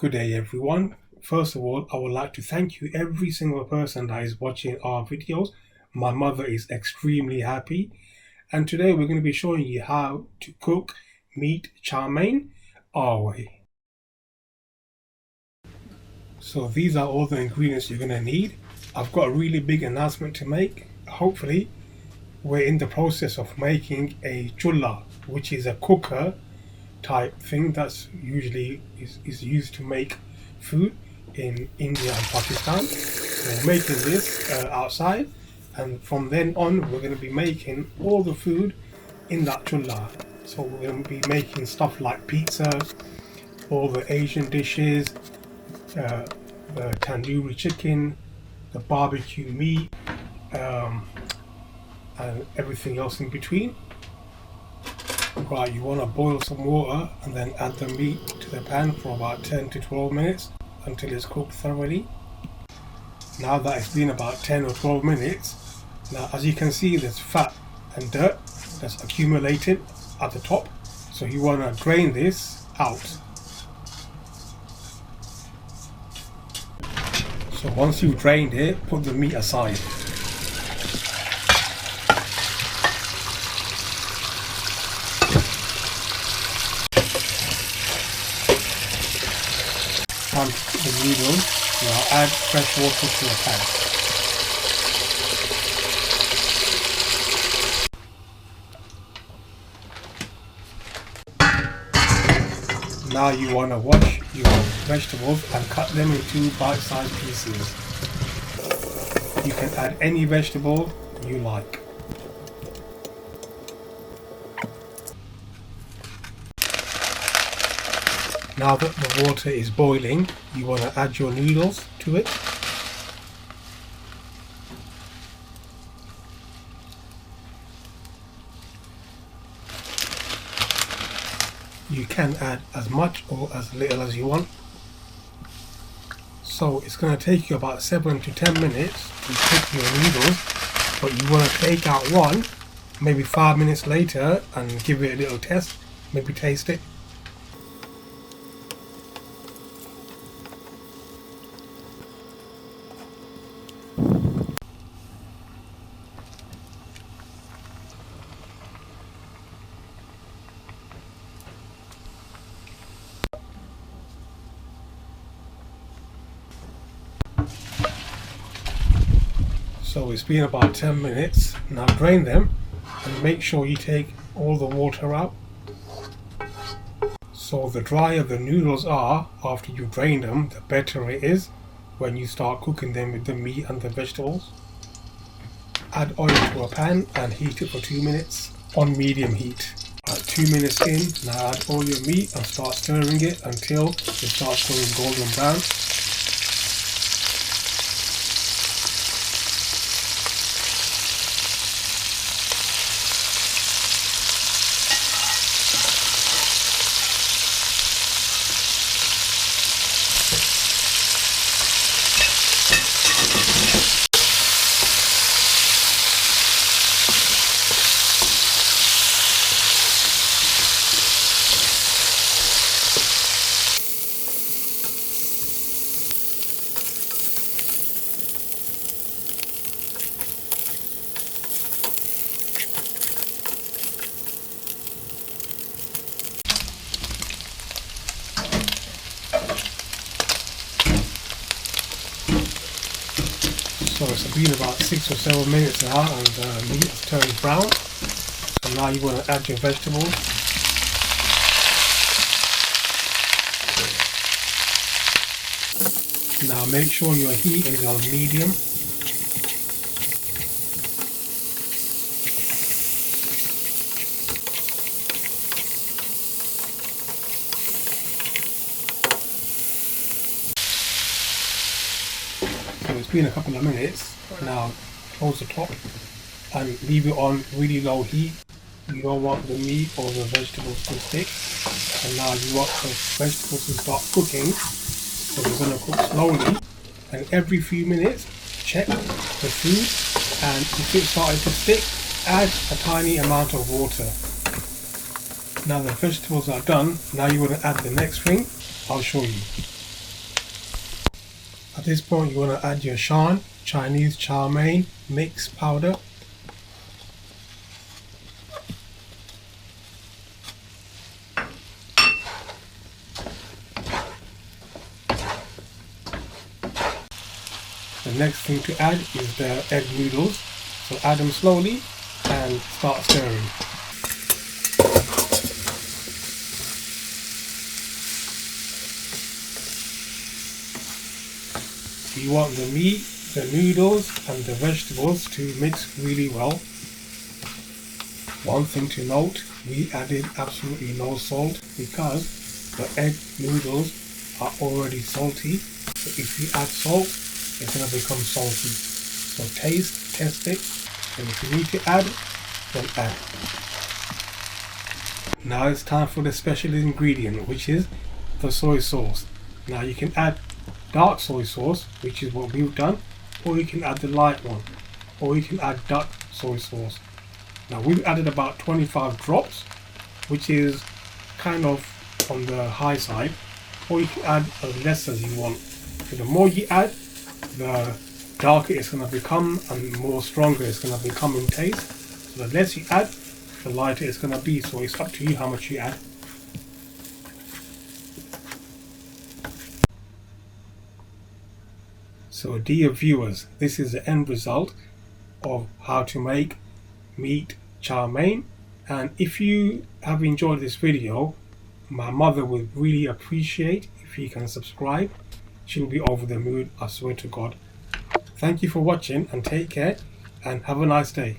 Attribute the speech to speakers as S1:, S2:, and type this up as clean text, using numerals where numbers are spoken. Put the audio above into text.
S1: Good day everyone. First of all, I would like to thank you every single person that is watching our videos. My mother is extremely happy. And today we're going to be showing you how to cook meat chow mein our way. So these are all the ingredients you're going to need. I've got a really big announcement to make. Hopefully we're in the process of making a chulha, which is a cooker type thing that's usually is used to make food in India and Pakistan. So we're making this outside, and from then on we're going to be making all the food in that chulha. So we're going to be making stuff like pizza, all the Asian dishes, the tandoori chicken, the barbecue meat, and everything else in between. Right, you want to boil some water and then add the meat to the pan for about 10 to 12 minutes until it's cooked thoroughly. Now that it's been about 10 or 12 minutes, now as you can see there's fat and dirt that's accumulated at the top, so you want to drain this out. So once you've drained it, put the meat aside. Time to put the noodles. Now add fresh water to a pan. Now you want to wash your vegetables and cut them into bite-sized pieces. You can add any vegetable you like. Now that the water is boiling, you want to add your noodles to it. You can add as much or as little as you want. So it's going to take you about 7 to 10 minutes to cook your noodles, but you want to take out one, maybe 5 minutes later, and give it a little test, maybe taste it. So it's been about 10 minutes. Now drain them and make sure you take all the water out. So the drier the noodles are after you drain them, the better it is when you start cooking them with the meat and the vegetables. Add oil to a pan and heat it for 2 minutes on medium heat. At 2 minutes in, now add all your meat and start stirring it until it starts going golden brown. So it's been about 6 or 7 minutes now and the meat has turned brown. So now you want to add your vegetables. Now make sure your heat is on medium. So it's been a couple of minutes. Now close the top and leave it on really low heat. You don't want the meat or the vegetables to stick. And now you want the vegetables to start cooking. So we're going to cook slowly, and every few minutes check the food, and if it's starting to stick, add a tiny amount of water. Now the vegetables are done. Now you want to add the next thing. I'll show you. this point you want to add your shan, Chinese Chowmein mix powder. The next thing to add is the egg noodles. So add them slowly and start stirring. You want the meat, the noodles and the vegetables to mix really well. One thing to note, we added absolutely no salt because the egg noodles are already salty. So if you add salt, it's going to become salty. So test it, and if you need to add, then add. Now it's time for the special ingredient, which is the soy sauce. Now you can add dark soy sauce, which is what we've done, or you can add the light one, or you can add dark soy sauce. Now we've added about 25 drops, which is kind of on the high side, or you can add as less as you want. So the more you add, the darker it's going to become and more stronger it's going to become in taste. So the less you add, the lighter it's going to be. So it's up to you how much you add. So dear viewers, this is the end result of how to make meat chow mein. And if you have enjoyed this video, my mother would really appreciate if you can subscribe. She'll be over the moon, I swear to God. Thank you for watching and take care and have a nice day.